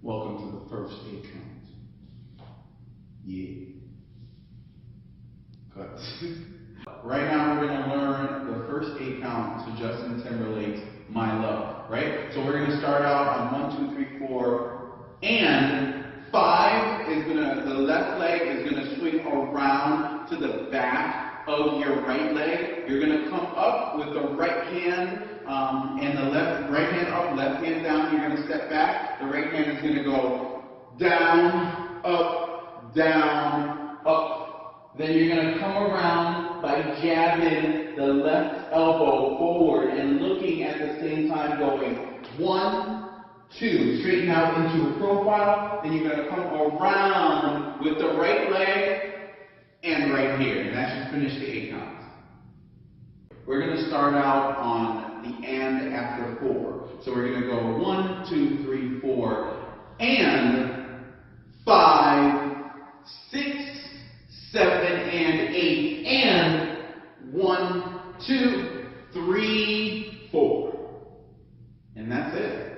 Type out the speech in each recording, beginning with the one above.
Welcome to the first 8 count. Yeah. Cut. Right now we're going to learn the first 8 count to Justin Timberlake's My Love, right? So we're going to start out on 1, 2, 3, 4, and 5 is the left leg is going to swing around to the back of your right leg. You're going to come up with the right hand and the right hand up, left hand down. You're going to step back. The right hand is going to go down, up. Then you're going to come around by jabbing the left elbow forward and looking at the same time going 1, 2. Straighten out into a profile. Then you're going to come around with the right leg and right here. And that should finish the 8 counts. We're going to start out on the and after 4. So we're going to go 1, 2, 3, 4, and 5, 6, 7, and 8, and 1, 2, 3, 4. And that's it.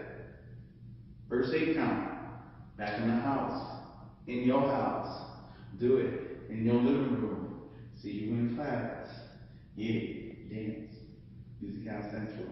First 8 count. Back in the house. In your house. Do it in your living room. See you in class. Yeah, dance. Music House Central.